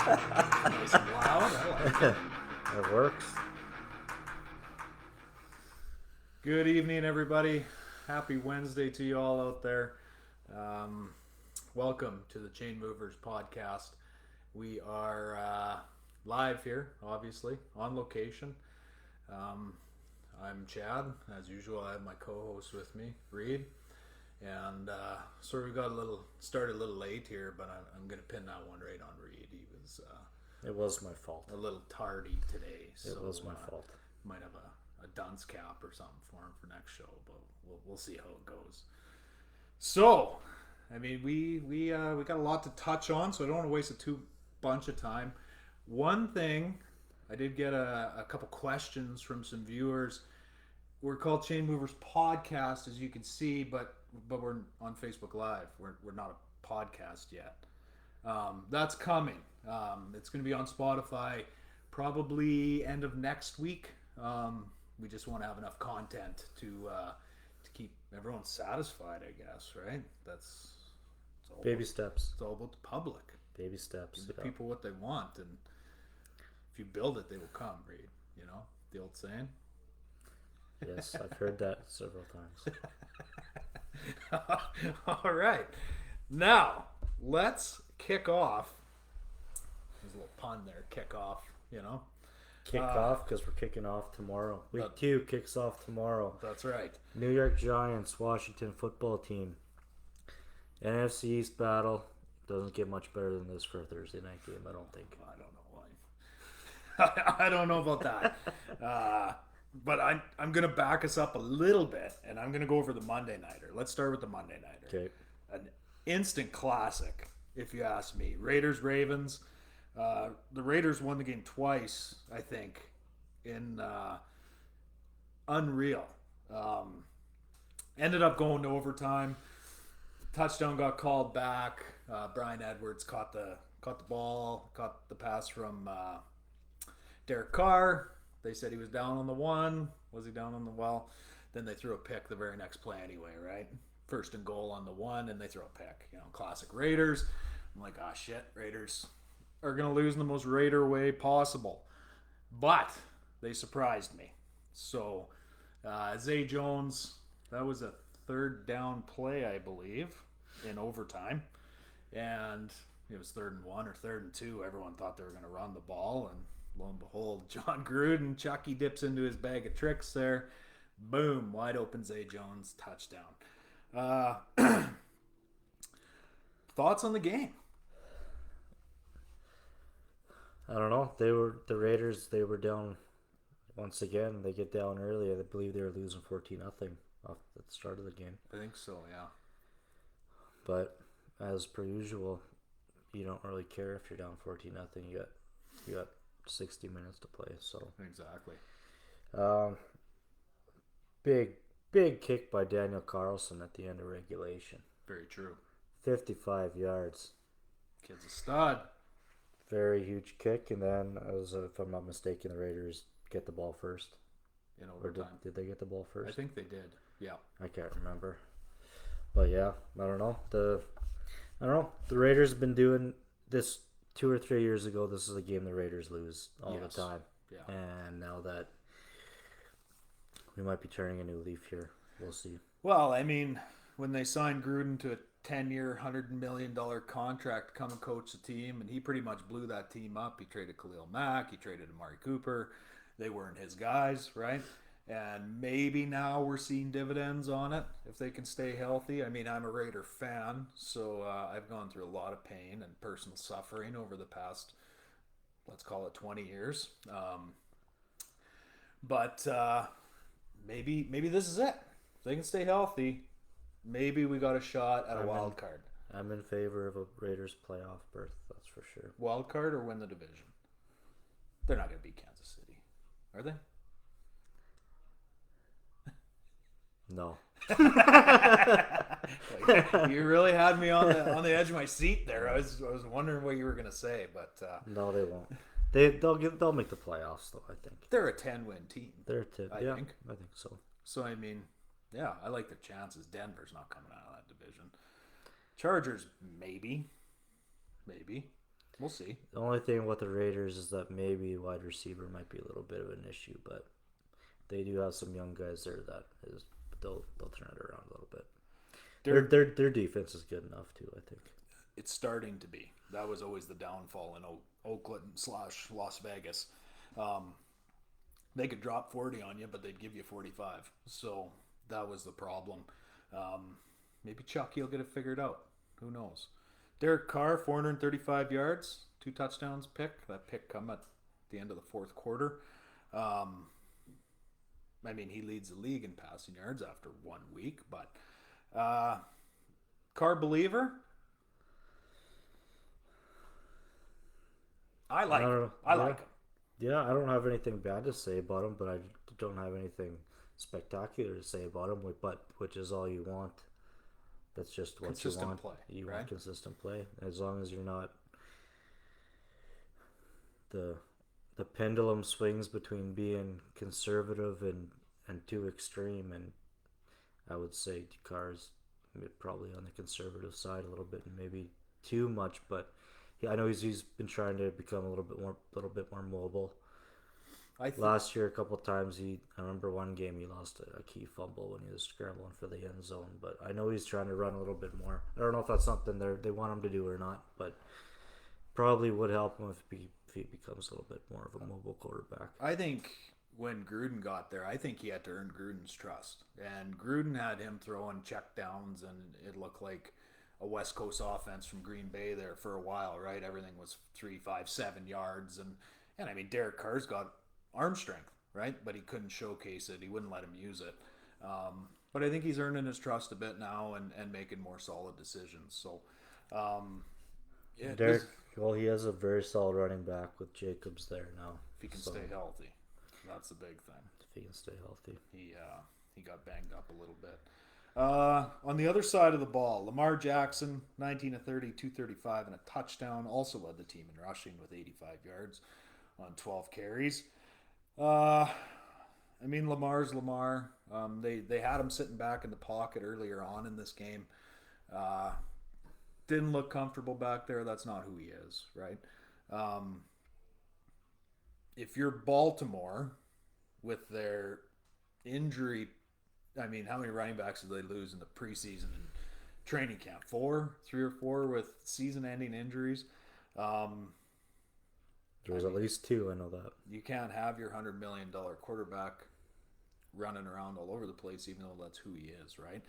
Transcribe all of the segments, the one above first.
Nice and loud. I like it. It works. Good evening, everybody. Happy Wednesday to you all out there. Um, Welcome to the Chainmovers podcast. We are live here, obviously, on location. I'm Chad. As usual, I have my co-host with me, Reed. And sorry we got started a little late here, but I'm going to pin that one right on Reed. He was It was my fault. a little tardy today. It was my fault. Might have a dunce cap or something for him for next show, but we'll see how it goes. So, I mean, we got a lot to touch on, so I don't want to waste a bunch of time. One thing, I did get a couple questions from some viewers. We're called Chainmovers Podcast, as you can see, but we're on Facebook Live. We're not a podcast yet. That's coming. It's going to be on Spotify probably end of next week. We just want to have enough content to keep everyone satisfied, I guess, right? It's all Baby steps. It's all about the public. Baby steps. Give the people what they want, and if you build it, they will come, Reed. You know, the old saying? Yes, I've heard that several times. All right. Now, let's kick off. There's a little pun there, kick off, you know? Kick off because we're kicking off tomorrow. Week 2 kicks off tomorrow. That's right. New York Giants, Washington football team. NFC East battle. Doesn't get much better than this for a Thursday night game, I don't think. I don't know why. I don't know about that. But I'm going to back us up a little bit, and I'm going to go over the Monday Nighter. Let's start with the Monday Nighter. Okay. An instant classic, if you ask me. Raiders-Ravens. The Raiders won the game twice, I think, in unreal. Ended up going to overtime. Touchdown got called back. Brian Edwards caught the ball, caught the pass from Derek Carr. They said he was down on the one. Was he down on the well? Then they threw a pick the very next play anyway, right? First and goal on the one, and they throw a pick. You know, classic Raiders. I'm like, shit, Raiders are going to lose in the most Raider way possible. But they surprised me. So, Zay Jones, that was a third down play, I believe, in overtime. And it was 3rd and 1 or 3rd and 2. Everyone thought they were going to run the ball, and lo and behold, John Gruden, Chucky dips into his bag of tricks there. Boom, wide open Zay Jones, touchdown. Thoughts on the game? I don't know. The Raiders, they were down once again. They get down early. I believe they were losing 14-0 off at the start of the game. I think so, yeah. But as per usual, you don't really care if you're down 14-0. You got 60 minutes to play, so exactly. Big kick by Daniel Carlson at the end of regulation. Very true. 55 yards. Kid's a stud. Very huge kick, and then, if I'm not mistaken, the Raiders get the ball first. In overtime. Or did they get the ball first? I think they did. Yeah. I can't remember. But yeah, I don't know. The Raiders have been doing this 2 or 3 years ago. This is a game the Raiders lose all the time. Yeah. And now that we might be turning a new leaf here, we'll see. Well, I mean, when they signed Gruden to a 10-year, $100 million contract to come and coach the team, and he pretty much blew that team up. He traded Khalil Mack. He traded Amari Cooper. They weren't his guys, right? And maybe now we're seeing dividends on it if they can stay healthy. I mean, I'm a Raider fan, so I've gone through a lot of pain and personal suffering over the past, let's call it 20 years. But maybe this is it. If they can stay healthy, maybe we got a shot at a wild card. I'm in favor of a Raiders playoff berth, that's for sure. Wild card or win the division? They're not going to beat Kansas City, are they? No. You really had me on the edge of my seat there. I was wondering what you were going to say, but no, they won't. They'll make the playoffs though. I think they're a 10-win team. They're 10. I think so. So I mean, yeah, I like their chances. Denver's not coming out of that division. Chargers, maybe. We'll see. The only thing with the Raiders is that maybe wide receiver might be a little bit of an issue, but they do have some young guys there that is they'll turn it around a little bit. Their defense is good enough too, I think. It's starting to be. That was always the downfall in Oakland / Las Vegas. They could drop 40 on you, but they'd give you 45. So that was the problem. Maybe Chucky will get it figured out. Who knows? Derek Carr, 435 yards, 2 touchdowns pick. That pick come at the end of the fourth quarter. I mean, he leads the league in passing yards after 1 week, but Carr believer? I like him. I like him. Yeah, I don't have anything bad to say about him, but I don't have anything spectacular to say about him. But which is all you want. That's just what you want. Play, you right? want consistent play, as long as you're not the pendulum swings between being conservative and too extreme, and I would say Carr's probably on the conservative side a little bit, and maybe too much, but. I know he's been trying to become a little bit more mobile. Last year, a couple of times, I remember one game he lost a key fumble when he was scrambling for the end zone. But I know he's trying to run a little bit more. I don't know if that's something they want him to do or not, but probably would help him if he becomes a little bit more of a mobile quarterback. I think when Gruden got there, I think he had to earn Gruden's trust, and Gruden had him throwing check downs, and it looked like a West Coast offense from Green Bay there for a while, right? Everything was 3, 5, 7 yards, and I mean Derek Carr's got arm strength, right? But he couldn't showcase it. He wouldn't let him use it. But I think he's earning his trust a bit now and making more solid decisions. So, Derek, he has a very solid running back with Jacobs there now. If he can stay healthy, that's the big thing. If he can stay healthy, he got banged up a little bit. On the other side of the ball, Lamar Jackson, 19 of 30, 235, and a touchdown. Also led the team in rushing with 85 yards on 12 carries. I mean, Lamar's Lamar. They had him sitting back in the pocket earlier on in this game. Didn't look comfortable back there. That's not who he is, right? If you're Baltimore with their injury, I mean, how many running backs did they lose in the preseason and training camp? 3 or 4 with season-ending injuries. There was at least 2, I know that. You can't have your $100 million quarterback running around all over the place, even though that's who he is, right?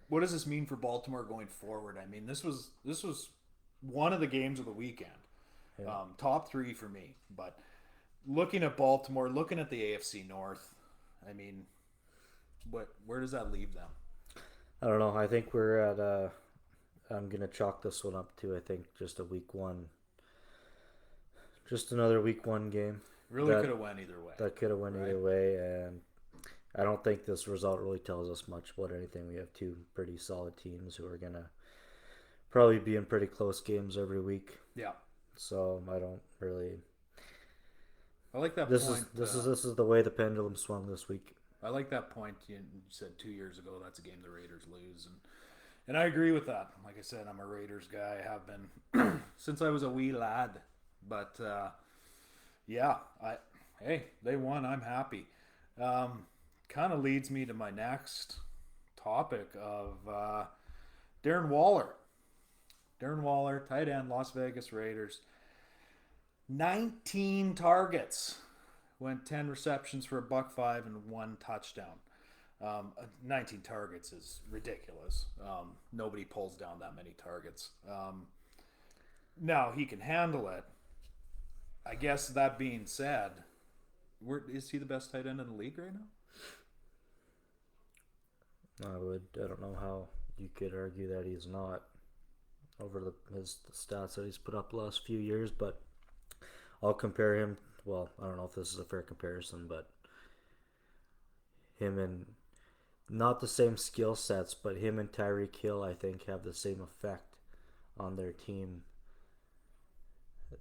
What does this mean for Baltimore going forward? I mean, this was one of the games of the weekend. Yeah. Top 3 for me. But looking at Baltimore, looking at the AFC North, I mean, where does that leave them? I don't know. I think we're at I'm going to chalk this one up to, I think, just a week 1. Just another week 1 game. Really could have went either way. That could have went either way, and I don't think this result really tells us much about anything. We have 2 pretty solid teams who are going to probably be in pretty close games every week. Yeah. So I don't really... I like that this point. This is the way the pendulum swung this week. I like that point. You said 2 years ago that's a game the Raiders lose, and I agree with that. Like I said, I'm a Raiders guy. I have been since I was a wee lad. But they won. I'm happy. Kind of leads me to my next topic of Darren Waller. Darren Waller, tight end, Las Vegas Raiders. 19 targets, went 10 receptions for $105 and 1 touchdown. 19 targets is ridiculous. Nobody pulls down that many targets. Now he can handle it. I guess that being said, is he the best tight end in the league right now? I don't know how you could argue that he's not over his stats that he's put up the last few years, but I'll compare him. Well, I don't know if this is a fair comparison, but him and not the same skill sets, but him and Tyreek Hill, I think, have the same effect on their team.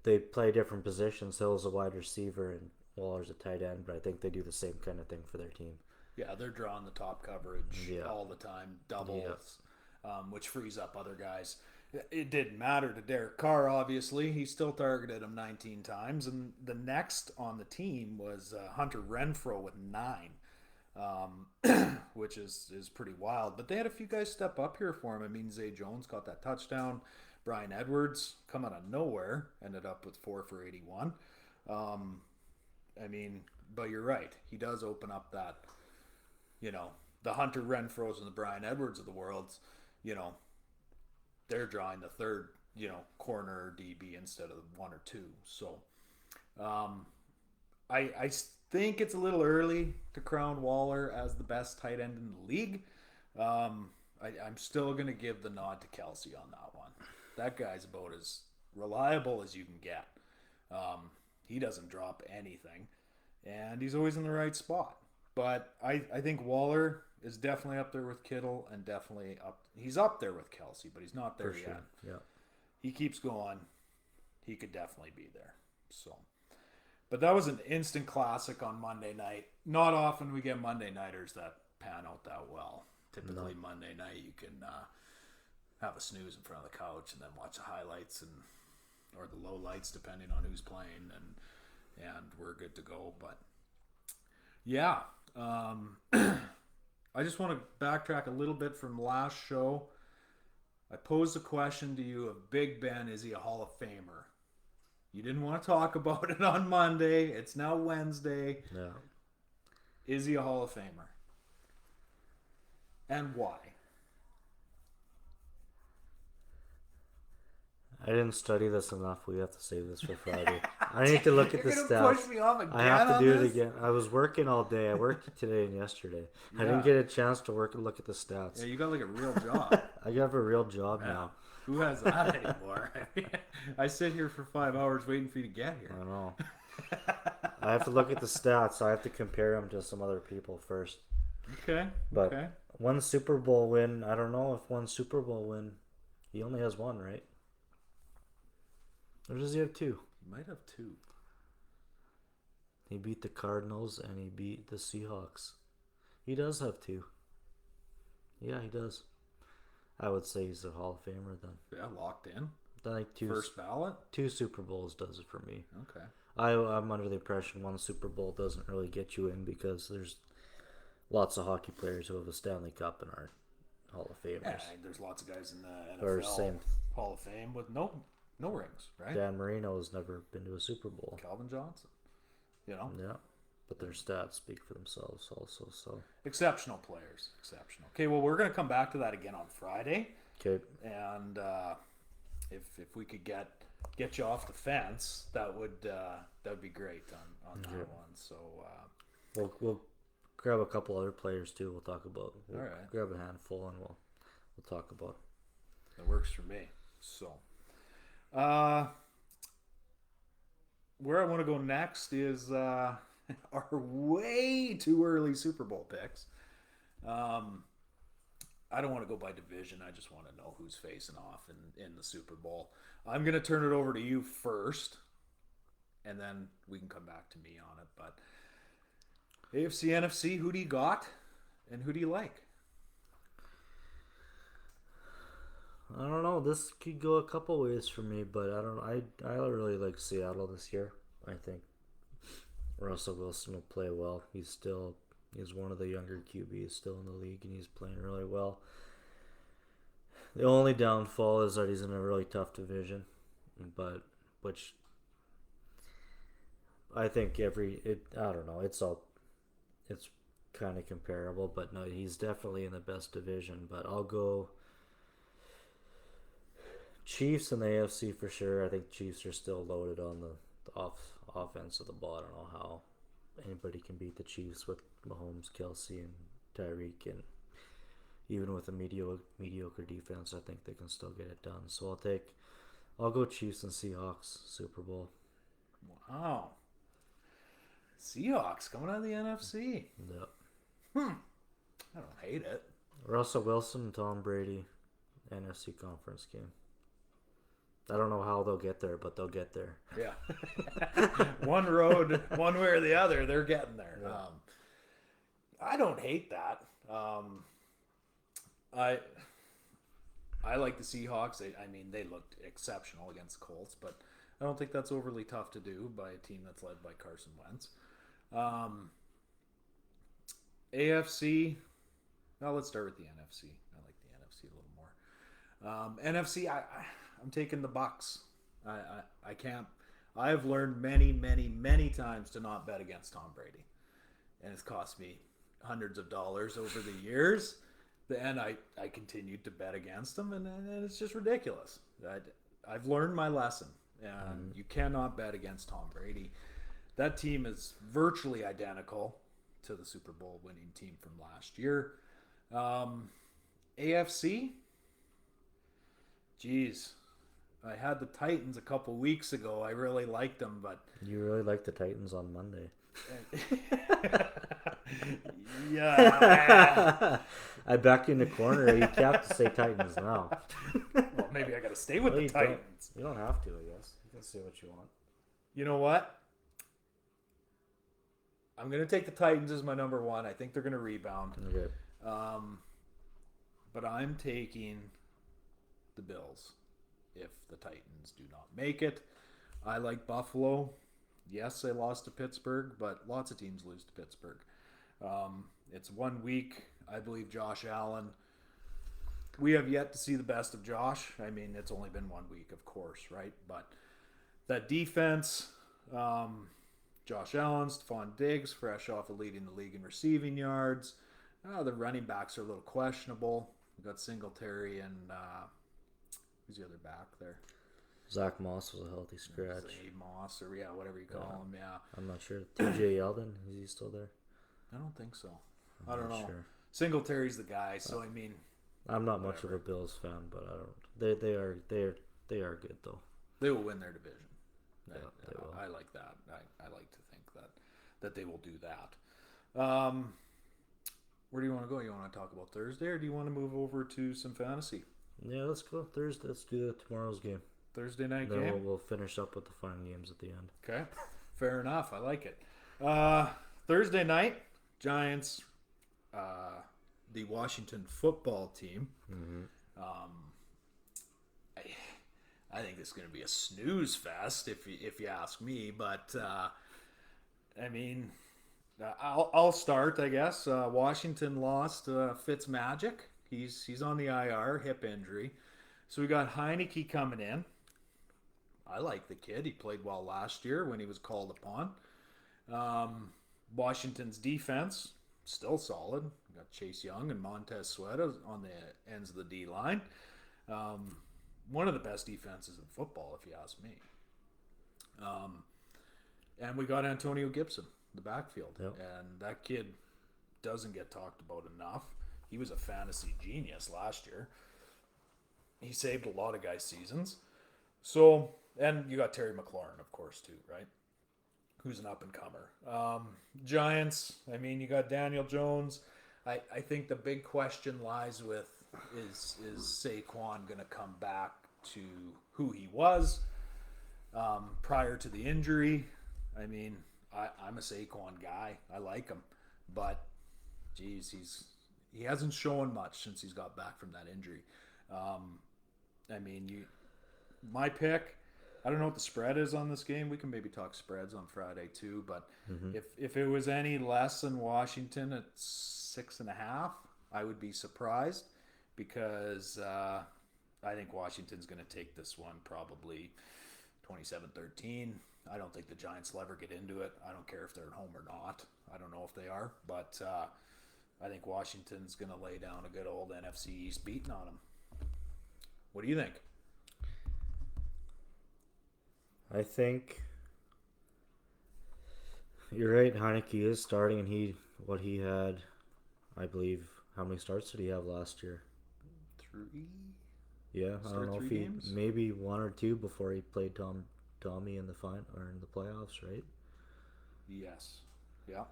They play different positions. Hill's a wide receiver and Waller's a tight end, but I think they do the same kind of thing for their team. Yeah, they're drawing the top coverage all the time, doubles, which frees up other guys. It didn't matter to Derek Carr, obviously. He still targeted him 19 times. And the next on the team was Hunter Renfroe with 9, which is pretty wild. But they had a few guys step up here for him. I mean, Zay Jones caught that touchdown. Brian Edwards, come out of nowhere, ended up with 4 for 81. I mean, but you're right. He does open up that, the Hunter Renfroes and the Brian Edwards of the world, they're drawing the third, corner DB instead of 1 or 2. So I think it's a little early to crown Waller as the best tight end in the league. I'm still going to give the nod to Kelsey on that one. That guy's about as reliable as you can get. He doesn't drop anything, and he's always in the right spot. But I think Waller is definitely up there with Kittle, and definitely he's up there with Kelsey, but he's not there yet. Yeah. He keeps going. He could definitely be there. So, but that was an instant classic on Monday night. Not often we get Monday nighters that pan out that well. Typically Monday night you can have a snooze in front of the couch and then watch the highlights or the lowlights depending on who's playing, and we're good to go. But yeah, I just want to backtrack a little bit from last show. I posed a question to you of Big Ben, is he a Hall of Famer? You didn't want to talk about it on Monday. It's now Wednesday. Yeah. Is he a Hall of Famer? And why? I didn't study this enough. We have to save this for Friday. I need to look at the You're stats. gonna push me off again I have to on do this? it again. I was working all day. I worked today and yesterday. I Yeah. didn't get a chance to work and look at the stats. Yeah, you got like a real job. I have a real job Yeah. now. Who has that anymore? I sit here for 5 hours waiting for you to get here. I know. I have to look at the stats. I have to compare them to some other people first. Okay. But okay. one Super Bowl win, I don't know if one Super Bowl win, he only has one, right? Or does he have 2? You might have 2. He beat the Cardinals and he beat the Seahawks. He does have 2. Yeah, he does. I would say he's a Hall of Famer then. Yeah, locked in. I think First ballot? 2 Super Bowls does it for me. Okay. I'm under the impression one Super Bowl doesn't really get you in because there's lots of hockey players who have a Stanley Cup and are Hall of Famers. Yeah, there's lots of guys in the Or NFL same. Hall of Fame with no rings, right? Dan Marino has never been to a Super Bowl. Calvin Johnson. Yeah, but their stats speak for themselves also. So Exceptional players. Exceptional. Okay, well, we're going to come back to that again on Friday. okay, And if we could get you off the fence, that would be great on that one. So we'll grab a couple other players too. We'll talk about. We'll all right. grab a handful and we'll talk about. That works for me. So, where I want to go next is our way too early Super Bowl picks. I don't want to go by division. I just want to know who's facing off in the Super Bowl. I'm going to turn it over to you first, and then we can come back to me on it. But AFC, NFC, who do you got, and who do you like? I don't know. This could go a couple ways for me, but I don't. I really like Seattle this year. I think Russell Wilson will play well. He's one of the younger QBs still in the league, and he's playing really well. The only downfall is that he's in a really tough division, but which I think I don't know. It's kind of comparable, but no, he's definitely in the best division. But I'll go Chiefs in the AFC for sure. I think Chiefs are still loaded on the offense of the ball. I don't know how anybody can beat the Chiefs with Mahomes, Kelsey, and Tyreek, and even with a mediocre defense, I think they can still get it done. So I'll go Chiefs and Seahawks Super Bowl. Wow. Seahawks coming out of the NFC. Yep. I don't hate it. Russell Wilson and Tom Brady, NFC conference game. I don't know how they'll get there, but they'll get there. Yeah. One road, one way or the other, they're getting there. Yeah. I don't hate that. I I like the Seahawks. I mean, they looked exceptional against the Colts, but I don't think that's overly tough to do by a team that's led by Carson Wentz. AFC. Well, let's start with the NFC. I like the NFC a little more. NFC. I'm taking the Bucks. I can't. I have learned many times to not bet against Tom Brady, and it's cost me hundreds of dollars over the years. And I continued to bet against him, and it's just ridiculous. I've learned my lesson, and you cannot bet against Tom Brady. That team is virtually identical to the Super Bowl winning team from last year. AFC, geez, I had the Titans a couple weeks ago. I really liked them, but You really like the Titans on Monday. Yeah. I backed you in the corner. You have to say Titans now. Well, maybe I got to stay with the Titans. You don't have to, I guess. You can say what you want. You know what? I'm going to take the Titans as my number one. I think they're going to rebound. Okay. But I'm taking the Bills if the Titans do not make it. I like Buffalo. Yes, they lost to Pittsburgh, but lots of teams lose to Pittsburgh. It's 1 week. I believe Josh Allen. We have yet to see the best of Josh. I mean, it's only been 1 week, of course, right? But that defense, Josh Allen, Stephon Diggs, fresh off of leading the league in receiving yards. The running backs are a little questionable. We've got Singletary and who's the other back there? Zach Moss was a healthy scratch. Zay Moss or whatever you call him. Yeah, I'm not sure. TJ Yeldon, is he still there? I don't think so. I'm I don't not know. Sure. Singletary the guy, so I mean, I'm not much of a Bills fan, but I don't. They are good though. They will win their division. Yeah, they will. I like that. I like to think that they will do that. Where do you want to go? You want to talk about Thursday, or do you want to move over to some fantasy? Yeah, let's go Thursday. Let's do tomorrow's game. Thursday night then game. We'll finish up with the fun games at the end. Okay, fair enough. I like it. Thursday night, Giants, the Washington football team. Mm-hmm. I think this is going to be a snooze fest if you ask me. But I mean, I'll start. I guess Washington lost Fitzmagic. He's on the IR, hip injury. So we got Heineke coming in. I like the kid. He played well last year when he was called upon. Washington's defense, still solid. We got Chase Young and Montez Sweat on the ends of the D-line. One of the best defenses in football, if you ask me. And we got Antonio Gibson, the backfield. Yep. And that kid doesn't get talked about enough. He was a fantasy genius last year. He saved a lot of guys' seasons. So, and you got Terry McLaurin, of course, too, right? Who's an up-and-comer. Giants, I mean, you got Daniel Jones. I think the big question lies with, is Saquon going to come back to who he was prior to the injury? I mean, I'm a Saquon guy. I like him. But, geez, he hasn't shown much since he's got back from that injury. I mean, my pick, I don't know what the spread is on this game. We can maybe talk spreads on Friday too. But if it was any less than Washington at 6.5, I would be surprised because I think Washington's going to take this one probably 27-13. I don't think the Giants will ever get into it. I don't care if they're at home or not. I don't know if they are, but I think Washington's going to lay down a good old NFC East beating on them. What do you think? I think you're right. Heineke is starting, and he had, I believe, how many starts did he have last year? 3. Yeah, I don't know if he maybe 1 or 2 before he played Tommy in the in the playoffs, right? Yes. Yeah.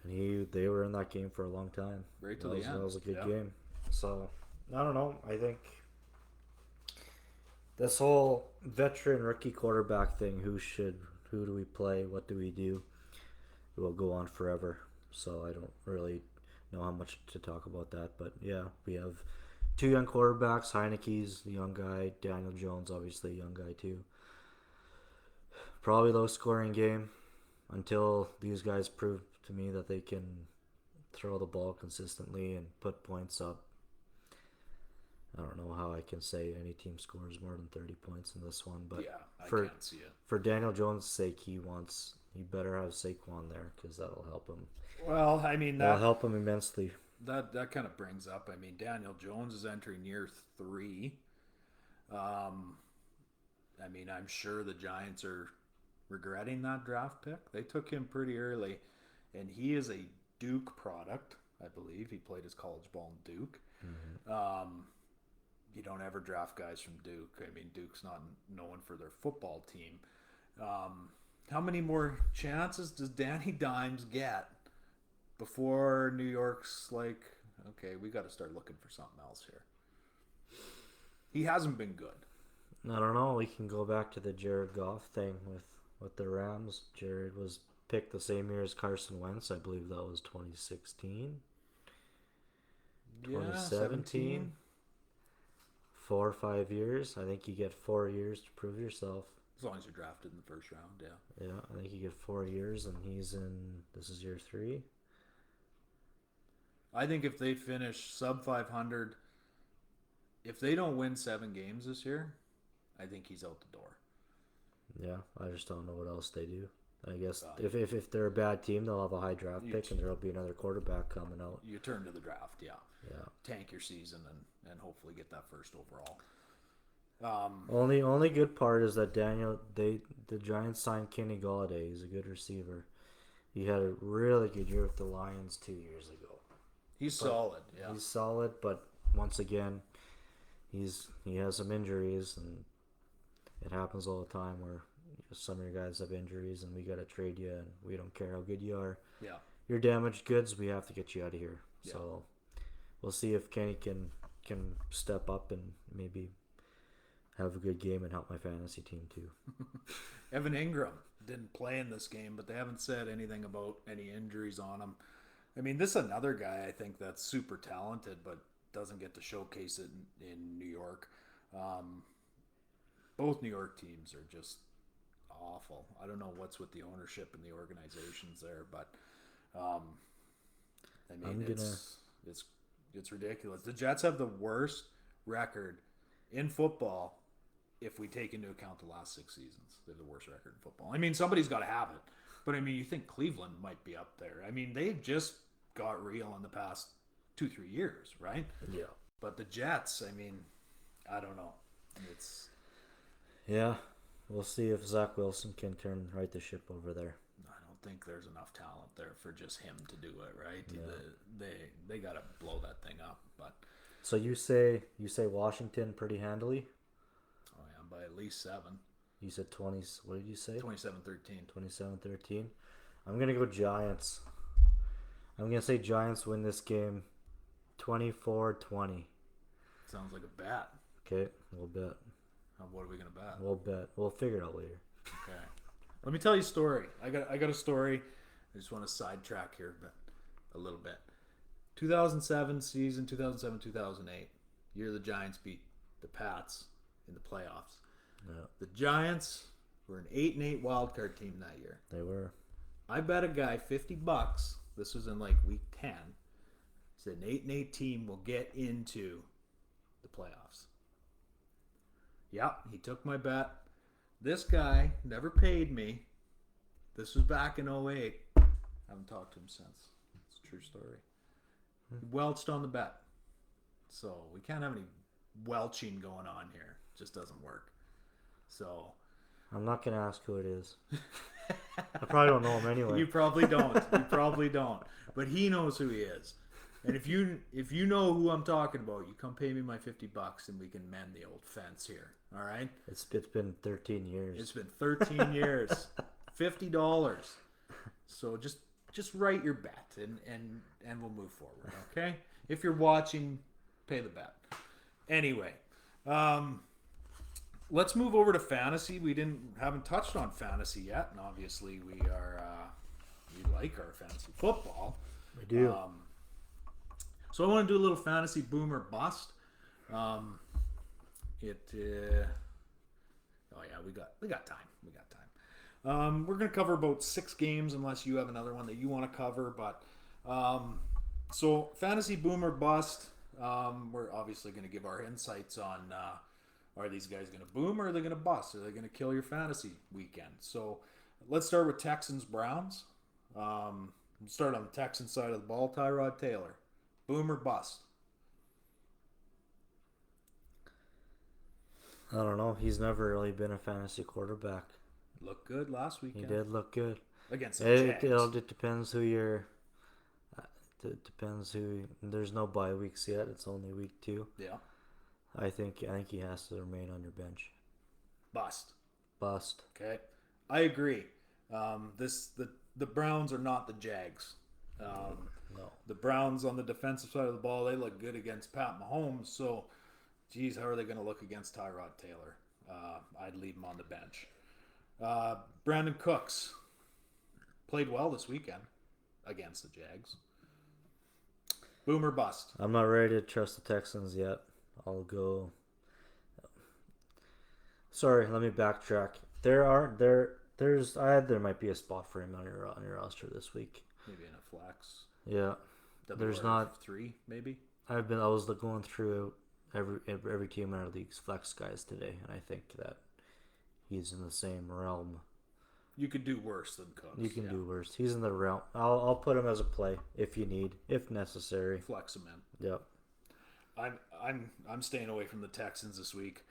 And they were in that game for a long time. Right to the end. That was a good game. So I don't know. I think this whole veteran rookie quarterback thing, who do we play, what do we do, it will go on forever. So I don't really know how much to talk about that. But yeah, we have two young quarterbacks. Heineke's the young guy. Daniel Jones, obviously a young guy too. Probably low scoring game until these guys prove to me that they can throw the ball consistently and put points up. I don't know how I can say any team scores more than 30 points in this one, but Yeah, I for can't see it. for Daniel Jones' sake, he better have Saquon there because that'll help him. Well, I mean, That'll help him immensely. that kind of brings up, I mean, Daniel Jones is entering year 3. I mean, I'm sure the Giants are regretting that draft pick. They took him pretty early, and he is a Duke product, I believe. He played his college ball in Duke. You don't ever draft guys from Duke. I mean, Duke's not known for their football team. How many more chances does Danny Dimes get before New York's like, okay, we got to start looking for something else here? He hasn't been good. I don't know. We can go back to the Jared Goff thing with the Rams. Jared was picked the same year as Carson Wentz. I believe that was 2016. 2017. 4 or 5 years. I think you get 4 years to prove yourself. As long as you're drafted in the first round, yeah. Yeah, I think you get 4 years, and this is year 3. I think if they finish sub 500, if they don't win 7 games this year, I think he's out the door. Yeah, I just don't know what else they do. I guess if they're a bad team, they'll have a high draft pick, and there'll be another quarterback coming out. You turn to the draft, yeah. Yeah. Tank your season and hopefully get that first overall. Only good part is that the Giants signed Kenny Golladay. He's a good receiver. He had a really good year with the Lions 2 years ago. He's solid, yeah. He's solid, but once again, he has some injuries, and it happens all the time where some of your guys have injuries, and we got to trade you, and we don't care how good you are. Yeah. You're damaged goods. We have to get you out of here. Yeah. So we'll see if Kenny can step up and maybe have a good game and help my fantasy team too. Evan Ingram didn't play in this game, but they haven't said anything about any injuries on him. I mean, this is another guy I think that's super talented, but doesn't get to showcase it in New York. Both New York teams are just awful. I don't know what's with the ownership and the organizations there, but I mean, it's ridiculous. The Jets have the worst record in football if we take into account the last 6 seasons. They're the worst record in football. I mean, somebody's got to have it. But, I mean, you think Cleveland might be up there. I mean, they've just got real in the past 2-3 years, right? Yeah. But the Jets, I mean, I don't know. Yeah. We'll see if Zach Wilson can right the ship over there. I don't think there's enough talent there for just him to do it, right? Yeah. They got to blow that thing up. But so you say Washington pretty handily? Oh, yeah, by at least 7. You said 20. What did you say? 27-13. 27-13. I'm going to go Giants. I'm going to say Giants win this game 24-20. Sounds like a bet. Okay, we'll bet. What are we going to bet? We'll bet. We'll figure it out later. Okay. Let me tell you a story. I got a story. I just want to sidetrack here a little bit. 2007 season, 2007-2008. Year the Giants beat the Pats in the playoffs. Yeah. The Giants were an 8-8 wild card team that year. They were. I bet a guy $50. This was in like week 10. Said an 8-8 team will get into the playoffs. Yep, he took my bet. This guy never paid me. This was back in 08. Haven't talked to him since. It's a true story. He welched on the bet. So we can't have any welching going on here. It just doesn't work. So I'm not going to ask who it is. I probably don't know him anyway. You probably don't. But he knows who he is. And if you know who I'm talking about, you come pay me my $50 and we can mend the old fence here. All right? It's been 13 years. It's been 13 years. $50. So just write your bet and we'll move forward, okay? If you're watching, pay the bet. Anyway, let's move over to fantasy. We haven't touched on fantasy yet, and obviously we like our fantasy football. We do. So I want to do a little fantasy boom or bust. It. Oh yeah, we got time. We got time. We're gonna cover about 6 games, unless you have another one that you want to cover. But so fantasy boom or bust. We're obviously gonna give our insights on. Are these guys going to boom or are they going to bust? Are they going to kill your fantasy weekend? So let's start with Texans Browns. Start on the Texans side of the ball. Tyrod Taylor, boom or bust? I don't know. He's never really been a fantasy quarterback. Looked good last He weekend did look good. against the It, Jags. it depends who you're. It depends who. There's no bye weeks yet. It's only week 2. Yeah, I think he has to remain on your bench. bust. Bust. Okay, I agree. The Browns are not the Jags. No. The Browns on the defensive side of the ball, they look good against Pat Mahomes. So, geez, how are they going to look against Tyrod Taylor? I'd leave him on the bench. Brandon Cooks played well this weekend against the Jags. Boom or bust? I'm not ready to trust the Texans yet. I'll go. Sorry, let me backtrack. There might be a spot for him on your roster this week. Maybe in a flex. Yeah. There's not 3, maybe. I was going through every team in our league's flex guys today, and I think that he's in the same realm. You could do worse than Cooks. You can do worse. He's in the realm. I'll put him as a play if you need, if necessary. Flex him in. Yep. I'm staying away from the Texans this week.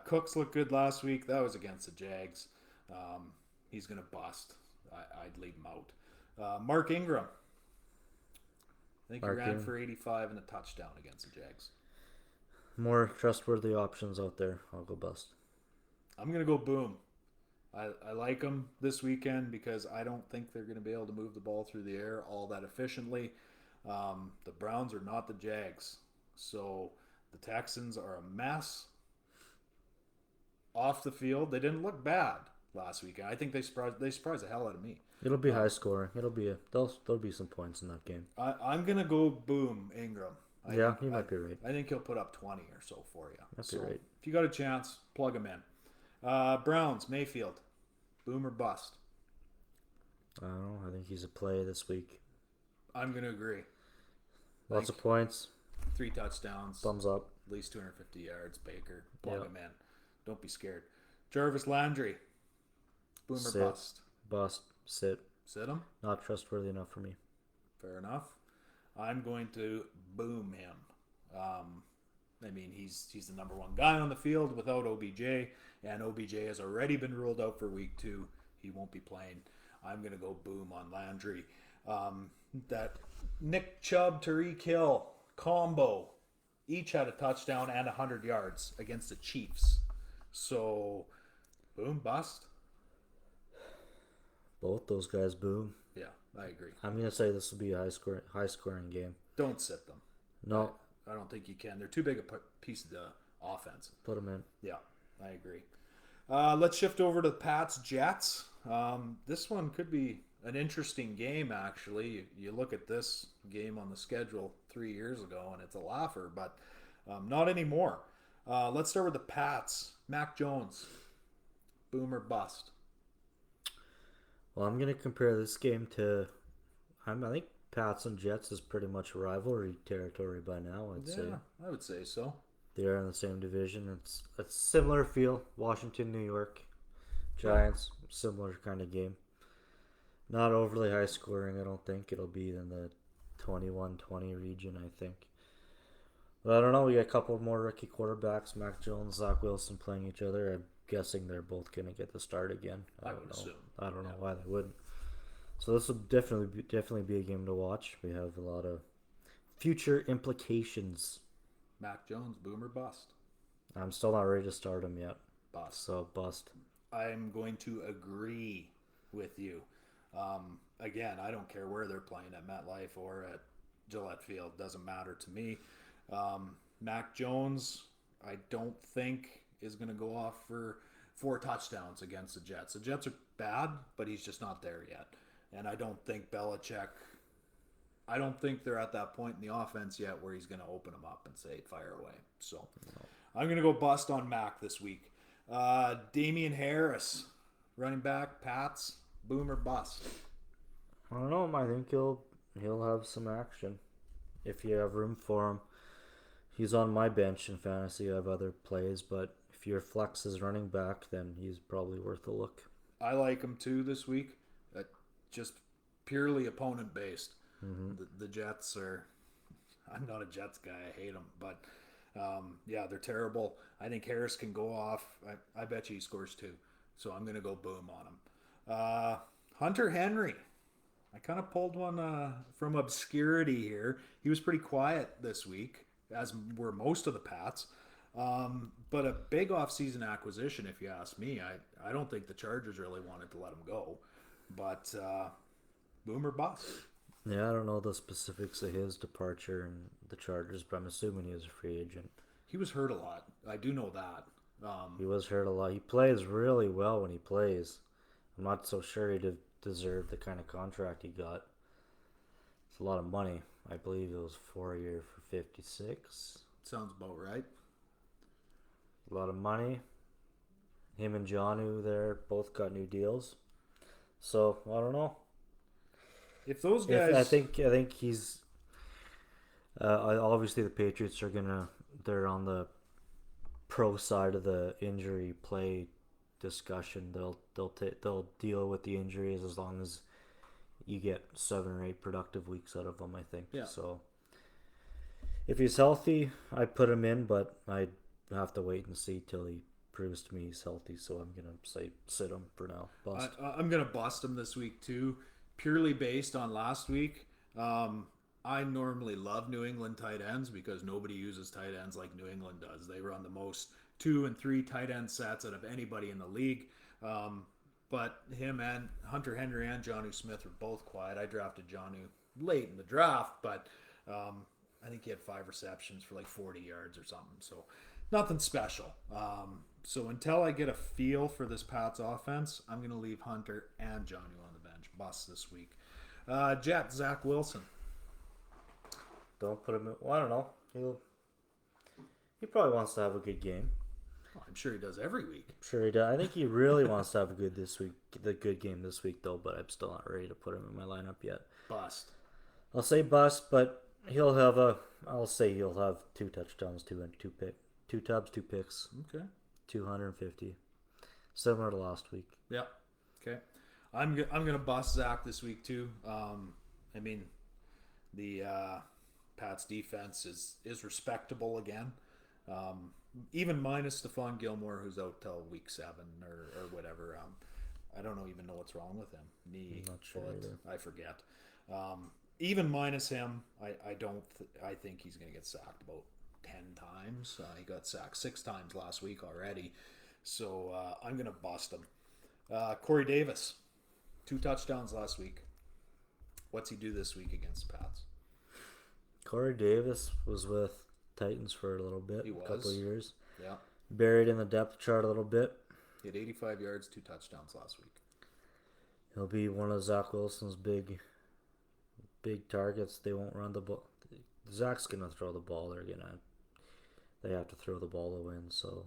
Cooks looked good last week. That was against the Jags. He's gonna bust. I'd leave him out. Mark Ingram. I think he ran for 85 and a touchdown against the Jags. More trustworthy options out there. I'll go bust. I'm gonna go boom. I like them this weekend because I don't think they're going to be able to move the ball through the air all that efficiently. The Browns are not the Jags. So the Texans are a mess off the field. They didn't look bad last weekend. I think they surprised the hell out of me. It'll be high scoring. There'll be some points in that game. I'm going to go boom Ingram. You might be right. I think he'll put up 20 or so for you. Might be right. If you got a chance, plug him in. Browns, Mayfield, boom or bust? I don't know. I think he's a play this week. I'm going to agree. Lots of points. 3 touchdowns. Thumbs up. At least 250 yards. Baker, plug him in. Don't be scared. Jarvis Landry, boom or bust? Bust. Sit. Sit him? Not trustworthy enough for me. Fair enough. I'm going to boom him. I mean, he's the number 1 guy on the field without OBJ, and OBJ has already been ruled out for week 2. He won't be playing. I'm going to go boom on Landry. That Nick Chubb, Tariq Hill combo each had a touchdown and 100 yards against the Chiefs. So, boom, bust? Both those guys boom. Yeah, I agree. I'm going to say this will be a high scoring game. Don't sit them. No. I don't think you can. They're too big a piece of the offense. Put them in. Yeah, I agree. Let's shift over to Pats Jets. This one could be an interesting game, actually. You look at this game on the schedule 3 years ago, and it's a laugher, but not anymore. Let's start with the Pats. Mac Jones, boom or bust? Well, I'm going to compare this game to... I think Pats and Jets is pretty much rivalry territory by now, I'd say. I would say so. They're in the same division. It's a similar feel. Washington, New York. Giants, similar kind of game. Not overly high scoring, I don't think. It'll be in the 21-20 region, I think. But I don't know. We got a couple more rookie quarterbacks. Mac Jones, Zach Wilson playing each other. I'm guessing they're both going to get the start again. I would assume. I don't know why they wouldn't. So this will definitely be a game to watch. We have a lot of future implications. Mac Jones, boom or bust? I'm still not ready to start him yet. Bust. So bust. I'm going to agree with you. Again, I don't care where they're playing, at MetLife or at Gillette Field. Doesn't matter to me. Mac Jones, I don't think is going to go off for 4 touchdowns against the Jets. The Jets are bad, but he's just not there yet. And I don't think Belichick I don't think they're at that point in the offense yet where he's going to open them up and say, fire away. So I'm going to go bust on Mac this week. Damian Harris, running back, Pats, boom or bust? I don't know. I think he'll have some action if you have room for him. He's on my bench in fantasy. I have other plays, but if your flex is running back, then he's probably worth a look. I like him too this week. Just purely opponent based. Mm-hmm. The Jets are. I'm not a Jets guy. I hate them, but yeah, they're terrible. I think Harris can go off. I bet you he scores 2. So I'm going to go boom on him. Hunter Henry. I kind of pulled one from obscurity here. He was pretty quiet this week, as were most of the Pats. But a big offseason acquisition, if you ask me. I don't think the Chargers really wanted to let him go. But boom or bust? Yeah, I don't know the specifics of his departure and the Chargers, but I'm assuming he was a free agent. He was hurt a lot. I do know that. He was hurt a lot. He plays really well when he plays. I'm not so sure he deserved the kind of contract he got. It's a lot of money. I believe it was 4 year for 56. Sounds about right. A lot of money. Him and Jonnu there both got new deals. So I don't know. If those guys, I think he's. Obviously, the Patriots are they're on the pro side of the injury play discussion. They'll deal with the injuries as long as you get 7 or 8 productive weeks out of them. I think. Yeah. So if he's healthy, I'd put him in, but I'd have to wait and see till he proves to me he's healthy. So I'm gonna say sit him for now. Bust. I'm gonna bust him this week too, purely based on last week. I normally love New England tight ends because nobody uses tight ends like New England does. They run the most 2 and 3 tight end sets out of anybody in the league. But him and Hunter Henry and Jonnu Smith were both quiet. I drafted Jonnu late in the draft, but I think he had 5 receptions for like 40 yards or something. So nothing special. So until I get a feel for this Pats offense, I'm going to leave Hunter and Jonnu on the bench. Bust this week. Jets, Zach Wilson. Don't put him in. Well, I don't know. He probably wants to have a good game. Well, I'm sure he does every week. Sure he does. I think he really wants to have a good game this week though, but I'm still not ready to put him in my lineup yet. Bust. I'll say bust, but I'll say he'll have 2 touchdowns, 2 tubs, 2 picks. Okay. 250. Similar to last week. Yep. Okay. I'm gonna bust Zach this week too. I mean, the Pats defense is respectable again. Even minus Stephon Gilmore, who's out till week 7 or whatever. I don't even know what's wrong with him. Knee, I'm not sure foot, either. I forget. Even minus him, I think he's going to get sacked about 10 times. He got sacked 6 times last week already. So I'm going to bust him. Corey Davis, 2 touchdowns last week. What's he do this week against the Pats? Corey Davis was with Titans for a little bit, a couple of years. Yeah. Buried in the depth chart a little bit. He had 85 yards, 2 touchdowns last week. He'll be one of Zach Wilson's big targets. They won't run the ball. Zach's gonna throw the ball. They have to throw the ball to win. So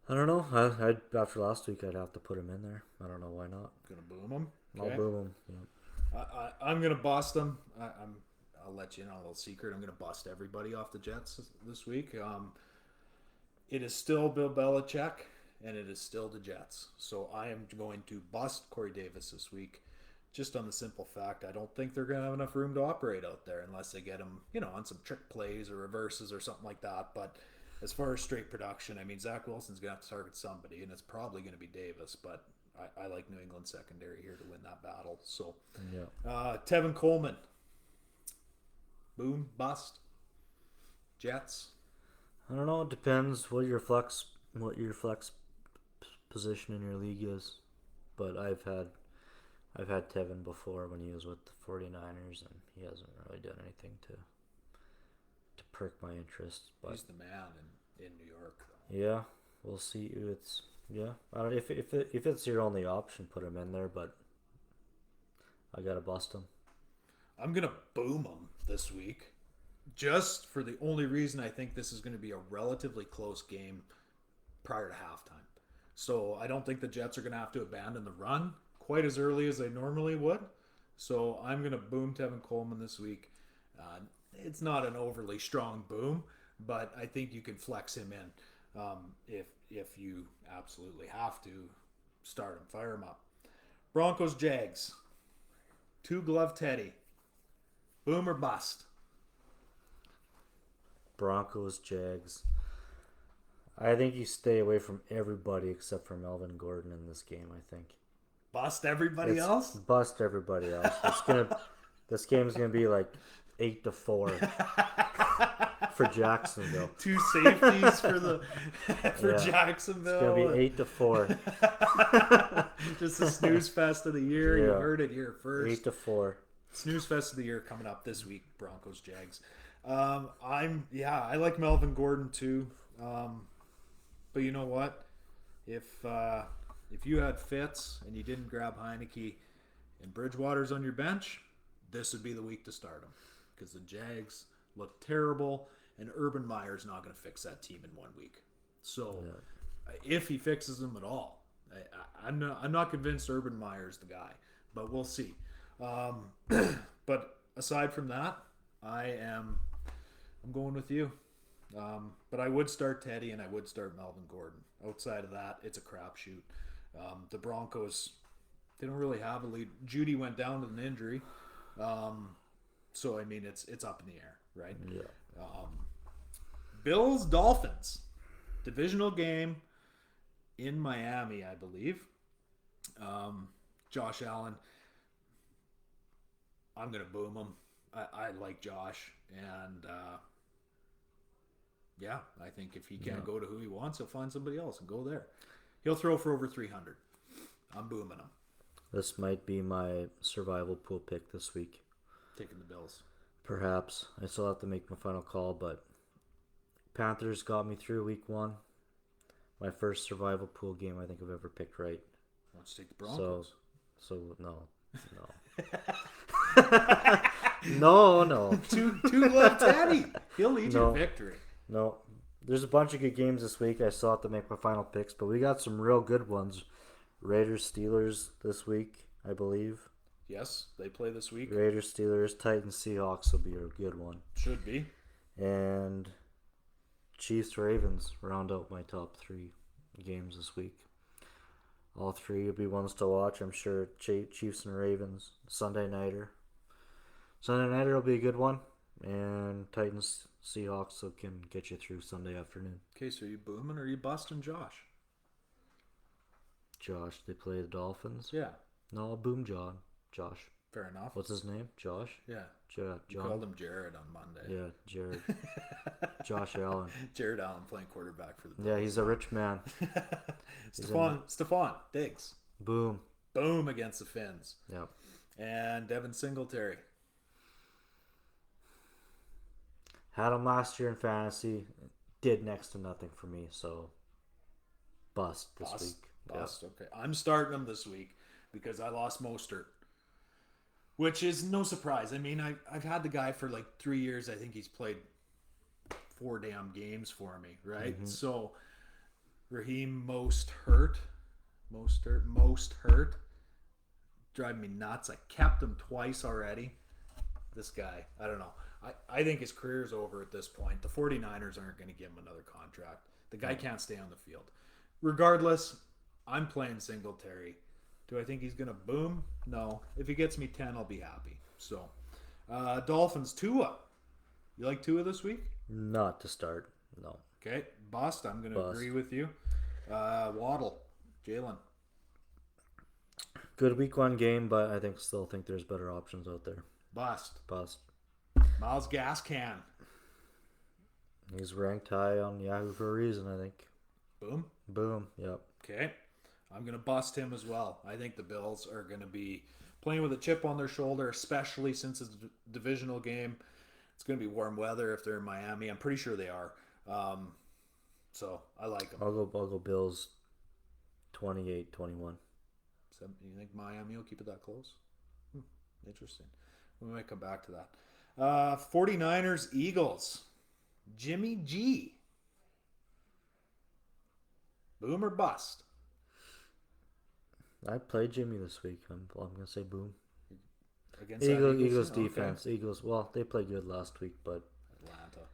I don't know. I after last week, I'd have to put him in there. I don't know why not. Gonna boom him. Okay. I'll boom him. Yeah. I'm gonna bust him. I'll let you know a little secret. I'm gonna bust everybody off the Jets this week. It is still Bill Belichick, and it is still the Jets. So I am going to bust Corey Davis this week, just on the simple fact I don't think they're going to have enough room to operate out there unless they get him, on some trick plays or reverses or something like that. But as far as straight production, I mean, Zach Wilson's going to have to target somebody, and it's probably going to be Davis. But I like New England secondary here to win that battle. So, yeah. Tevin Coleman, boom, bust. Jets. I don't know. It depends what your flex position in your league is. But I've had Tevin before when he was with the 49ers, and he hasn't really done anything to perk my interest. But he's the man in New York, though. Yeah, we'll see. I don't if it's your only option, put him in there. But I gotta bust him. I'm going to boom them this week. Just for the only reason I think this is going to be a relatively close game prior to halftime. So I don't think the Jets are going to have to abandon the run quite as early as they normally would. So I'm going to boom Tevin Coleman this week. It's not an overly strong boom, but I think you can flex him in if you absolutely have to start him, fire him up. Broncos Jags. 2-glove Teddy. Boom or bust? Broncos Jags. I think you stay away from everybody except for Melvin Gordon in this game. I think bust everybody else. Bust everybody else. This game's gonna be like 8-4 for Jacksonville. 2 safeties for Jacksonville. It's gonna be 8-4. Just a snooze fest of the year. You heard it here first. 8-4. Snooze fest of the year coming up this week. Broncos Jags. I like Melvin Gordon too. But you know what? If you had Fitz and you didn't grab Heineke and Bridgewater's on your bench, this would be the week to start him because the Jags look terrible and Urban Meyer's not going to fix that team in 1 week. So if he fixes them at all, I'm not convinced Urban Meyer's the guy, but we'll see. But aside from that, I'm going with you. But I would start Teddy and I would start Melvin Gordon. Outside of that, it's a crapshoot. The Broncos, they don't really have a lead. Judy went down with an injury. So, I mean, it's up in the air, right? Yeah. Bills Dolphins. Divisional game in Miami, I believe. Josh Allen. I'm going to boom him. I like Josh. And, I think if he can't go to who he wants, he'll find somebody else and go there. He'll throw for over 300. I'm booming him. This might be my survival pool pick this week. Taking the Bills. Perhaps. I still have to make my final call, but Panthers got me through week 1. My first survival pool game I think I've ever picked right. Let's take the Broncos. So no. No. Two love Teddy. He'll lead you to victory. No. There's a bunch of good games this week. I still have to make my final picks, but we got some real good ones. Raiders Steelers this week, I believe. Yes, they play this week. Raiders Steelers, Titans Seahawks will be a good one. Should be. And Chiefs Ravens round out my top 3 games this week. All 3 will be ones to watch. I'm sure Chiefs and Ravens. Sunday Nighter will be a good one. And Titans Seahawks can get you through Sunday afternoon. Okay, so are you booming or are you busting Josh? Josh, they play the Dolphins? Yeah. No, I'll boom Josh. Fair enough. What's his name? Josh? Yeah. John. You called him Jared on Monday. Yeah, Jared. Josh Allen. Jared Allen playing quarterback for the Bills. Yeah, he's a rich man. Stephon Diggs. Boom against the Finns. Yep. And Devin Singletary. Had him last year in fantasy. Did next to nothing for me, so bust this week. Bust, yep. Okay. I'm starting him this week because I lost Mostert. Which is no surprise. I mean, I've had the guy for like 3 years. I think he's played 4 damn games for me, right? Mm-hmm. So, Raheem most hurt. Driving me nuts. I kept him twice already. This guy, I don't know. I think his career's over at this point. The 49ers aren't going to give him another contract. The guy can't stay on the field. Regardless, I'm playing Singletary. Do I think he's going to boom? No. If he gets me 10, I'll be happy. So, Dolphins, Tua. You like Tua this week? Not to start, no. Okay. Bust, I'm going to agree with you. Waddle, Jalen. Good week 1 game, but I still think there's better options out there. Bust. Miles Gascan. He's ranked high on Yahoo for a reason, I think. Boom, yep. Okay. I'm going to bust him as well. I think the Bills are going to be playing with a chip on their shoulder, especially since it's a divisional game. It's going to be warm weather if they're in Miami. I'm pretty sure they are. So I like them. I'll go Bills 28-21. So you think Miami will keep it that close? Interesting. We might come back to that. 49ers, Eagles. Jimmy G. Boom or bust? I played Jimmy this week. I'm gonna say boom. Against that Eagles team? defense. Okay. Eagles. Well, they played good last week, but Atlanta.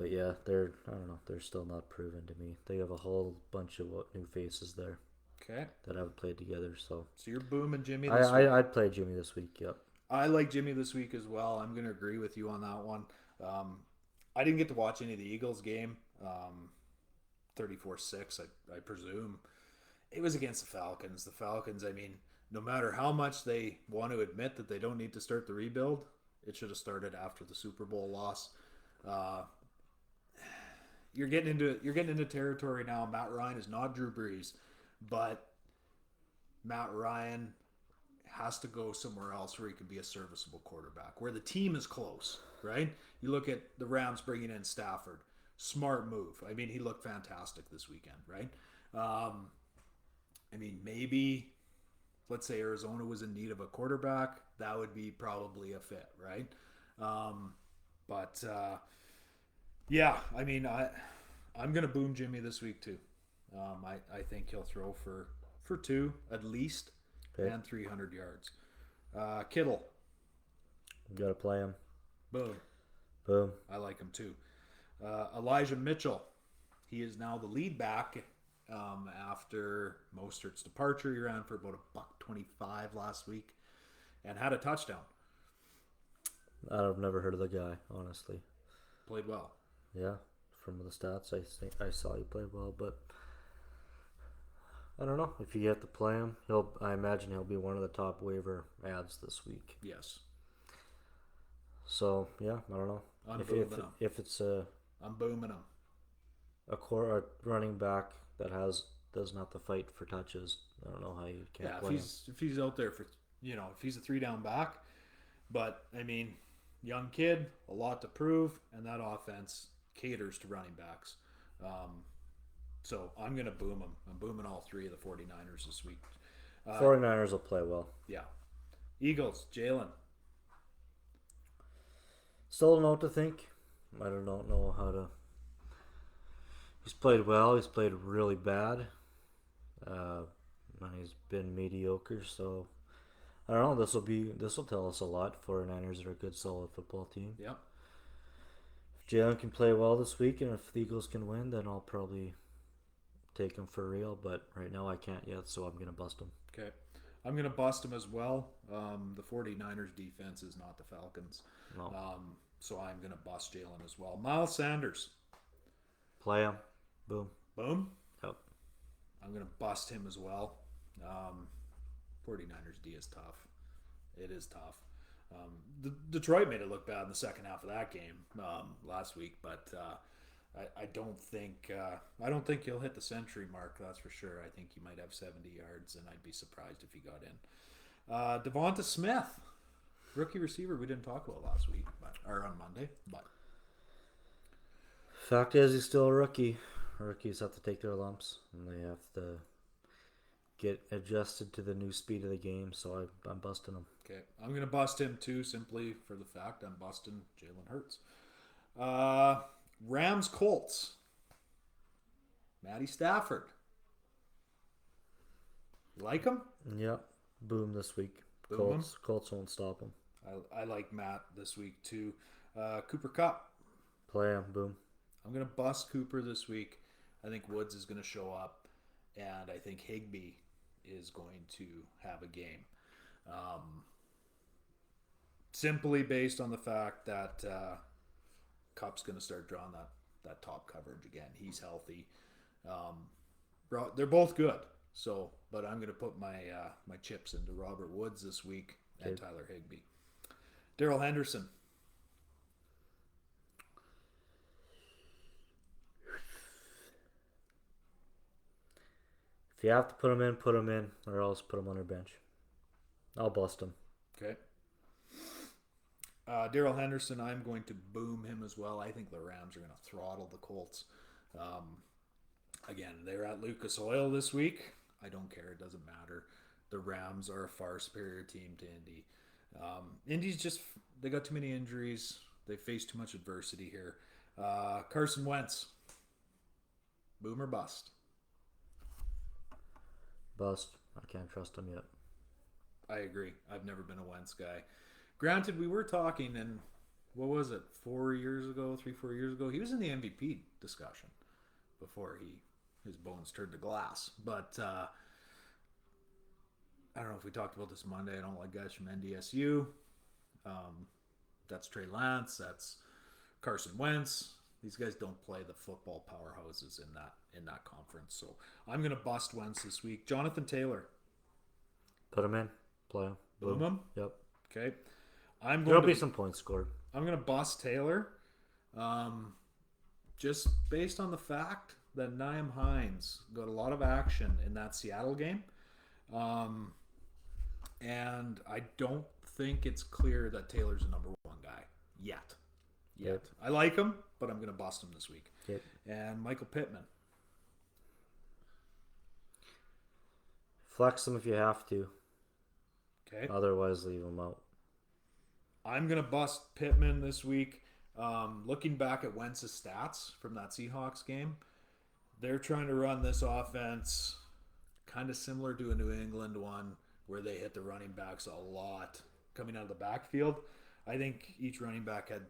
yeah, they're I don't know. They're still not proven to me. They have a whole bunch of new faces there Okay. that haven't played together. So So you're booming Jimmy I this week. I'd play Jimmy this week. Yep. I like Jimmy this week as well. I'm going to agree with you on that one. I didn't get to watch any of the Eagles game. 34-6, I presume. It was against the Falcons. The Falcons, I mean, no matter how much they want to admit that they don't need to start the rebuild, it should have started after the Super Bowl loss. Uh, you're getting into territory now. Matt Ryan is not Drew Brees, but Matt Ryan has to go somewhere else where he can be a serviceable quarterback, where the team is close, right? You look at the Rams bringing in Stafford. Smart move. I mean, he looked fantastic this weekend, right? I mean, maybe, let's say Arizona was in need of a quarterback. That would be probably a fit, right? But yeah, I mean, I'm going to boom Jimmy this week too. I think he'll throw for two at least. Okay. And 300 yards. Kittle. You gotta play him. Boom. Boom. I like him too. Elijah Mitchell. He is now the lead back after Mostert's departure. He ran for about $1.25 last week and had a touchdown. I've never heard of the guy, honestly. Played well. Yeah, from the stats, I think I saw he played well, but I don't know if you have to play him. I imagine he'll be one of the top waiver ads this week. Yes. So yeah, I don't know. If it's I'm booming him. A running back that doesn't have to fight for touches. I don't know how you can't play him. If he's out there for if he's a 3-down back, but I mean, young kid, a lot to prove, and that offense caters to running backs. So I'm going to boom them. I'm booming all three of the 49ers this week. 49ers will play well. Yeah. Eagles, Jalen. Still don't know what to think. I don't know how to. He's played well. He's played really bad. And he's been mediocre. So I don't know. This will tell us a lot. 49ers are a good, solid football team. Yep. If Jalen can play well this week, and if the Eagles can win, then I'll probably take him for real, but right now I can't yet, so I'm going to bust him. Okay. I'm going to bust him as well. The 49ers defense is not the Falcons. No. So I'm going to bust Jalen as well. Miles Sanders. Play him. Boom. Boom. Yep. I'm going to bust him as well. 49ers D is tough. It is tough. Detroit made it look bad in the second half of that game last week, but I don't think he'll hit the century mark. That's for sure. I think he might have 70 yards, and I'd be surprised if he got in. Devonta Smith, rookie receiver. We didn't talk about last week, or on Monday, but fact is, he's still a rookie. Rookies have to take their lumps, and they have to get adjusted to the new speed of the game. So I'm busting him. Okay, I'm going to bust him too, simply for the fact I'm busting Jalen Hurts. Rams Colts. Matty Stafford. You like him? Yep. Boom this week. Boom Colts won't stop him. I like Matt this week too. Cooper Kupp. Play him. Boom. I'm going to bust Cooper this week. I think Woods is going to show up, and I think Higbee is going to have a game. Simply based on the fact that Kupp's going to start drawing that top coverage again. He's healthy. They're both good. So, but I'm going to put my chips into Robert Woods this week and Tyler Higbee. Darrell Henderson. If you have to put him in, or else put him on your bench. I'll bust him. Okay. Darrell Henderson, I'm going to boom him as well. I think the Rams are going to throttle the Colts. Again, they're at Lucas Oil this week. I don't care. It doesn't matter. The Rams are a far superior team to Indy. Indy's just, they got too many injuries. They face too much adversity here. Carson Wentz, boom or bust? Bust. I can't trust him yet. I agree. I've never been a Wentz guy. Granted, we were talking, and what was it, 4 years ago, 3-4 years ago? He was in the MVP discussion before his bones turned to glass. But I don't know if we talked about this Monday. I don't like guys from NDSU. That's Trey Lance. That's Carson Wentz. These guys don't play the football powerhouses in that conference. So I'm gonna bust Wentz this week. Jonathan Taylor, Put him in. Play him. boom him. Yep. Okay, There'll be some points scored. I'm gonna bust Taylor, just based on the fact that Nyheim Hines got a lot of action in that Seattle game, and I don't think it's clear that Taylor's the number one guy yet. Yep. I like him, but I'm gonna bust him this week. Yep. And Michael Pittman. Flex him if you have to. Okay. Otherwise, leave him out. I'm gonna bust Pittman this week. Looking back at Wentz's stats from that Seahawks game, they're trying to run this offense kind of similar to a New England one where they hit the running backs a lot coming out of the backfield. I think each running back had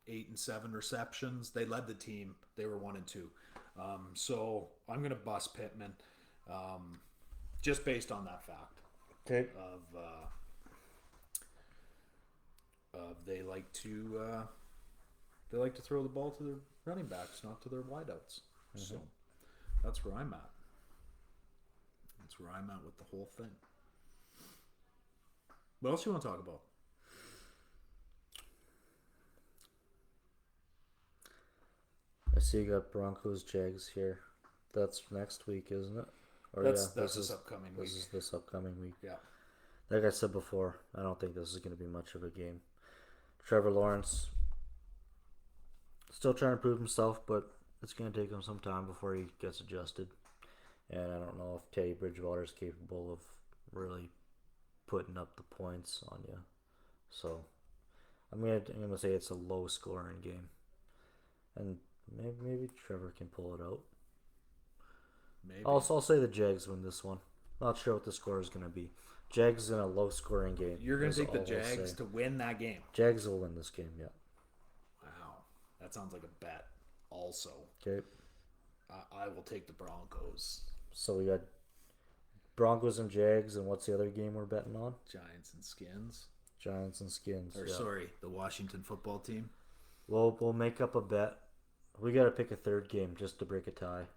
8 and 7 receptions. They led the team. They were 1 and 2. So I'm going to bust Pittman just based on that fact. Okay. Of they like to throw the ball to their running backs, not to their wideouts. Mm-hmm. So that's where I'm at. That's where I'm at with the whole thing. What else you want to talk about? I see you got Broncos Jags here. That's next week, isn't it? Or that's this upcoming week. This is this upcoming week. Yeah. Like I said before, I don't think this is going to be much of a game. Trevor Lawrence still trying to prove himself, but it's going to take him some time before he gets adjusted. And I don't know if Teddy Bridgewater is capable of really putting up the points on you. So I'm gonna say it's a low scoring game, and maybe Trevor can pull it out. Maybe. Also, I'll say the Jags win this one. Not sure what the score is gonna be. Jags in a low scoring game. You're gonna take the Jags to win that game. Jags will win this game. Yeah. Wow, that sounds like a bet. Also, okay. I will take the Broncos. So we got Broncos and Jags, and what's the other game we're betting on? Giants and Skins. Giants and Skins. Or sorry, the Washington football team. We'll make up a bet. We got to pick a third game just to break a tie.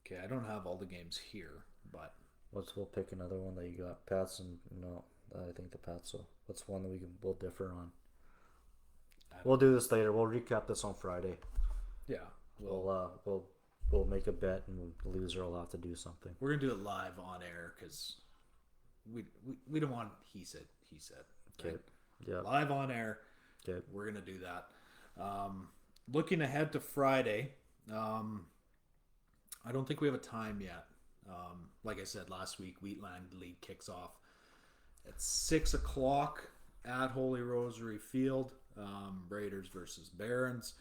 Okay, I don't have all the games here, but we'll pick another one that you got. Pats and no, I think the Pats. So what's one that we'll differ on? We'll do this later. We'll recap this on Friday. Yeah, we'll make a bet, and the loser will have to do something. We're gonna do it live on air because we don't want he said. Okay. Right? Yeah. Live on air. Okay. We're gonna do that. Looking ahead to Friday, I don't think we have a time yet. Like I said last week, Wheatland League kicks off at 6:00 at Holy Rosary Field. Raiders versus Barons.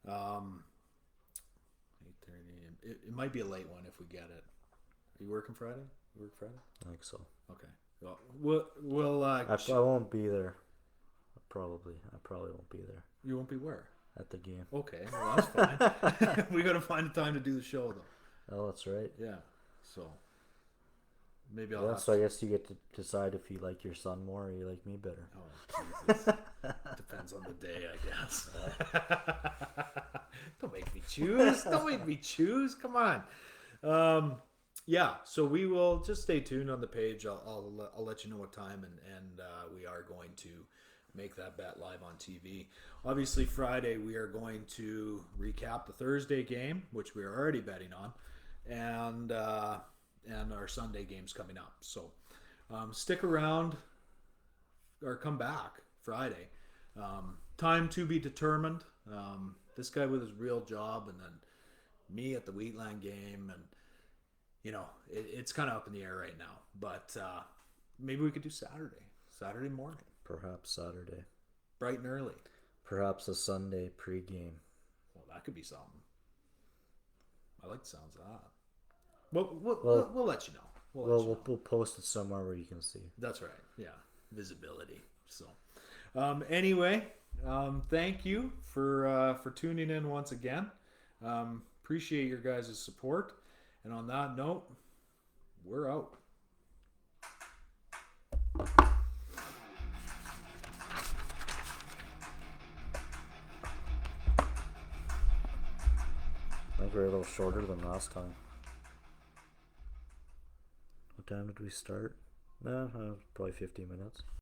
8:30. It might be a late one if we get it. Are you working Friday? You work Friday? I think so. Okay. Well, we'll I won't be there. I probably won't be there. You won't be where? At the game. Okay, well that's fine. We got to find a time to do the show though. Oh, that's right. Yeah. So maybe I'll. So I guess you get to decide if you like your son more or you like me better. Oh, Jesus. Depends on the day, I guess. Don't make me choose. Don't make me choose. Come on. Yeah. So we will just stay tuned on the page. I'll let you know what time, and we are going to make that bet live on TV. Obviously, Friday we are going to recap the Thursday game, which we are already betting on, and our Sunday games coming up. So stick around or come back Friday. Time to be determined. This guy with his real job, and then me at the Wheatland game, and it's kind of up in the air right now. But maybe we could do Saturday morning. perhaps Saturday. Bright and early. Perhaps a Sunday pregame. Well, that could be something. I like the sounds of that. We'll let you know. We'll post it somewhere where you can see. That's right. Yeah, visibility. So, anyway, thank you for tuning in once again. Appreciate your guys' support. And on that note, we're out. I think we're a little shorter than last time. What time did we start? Probably 50 minutes.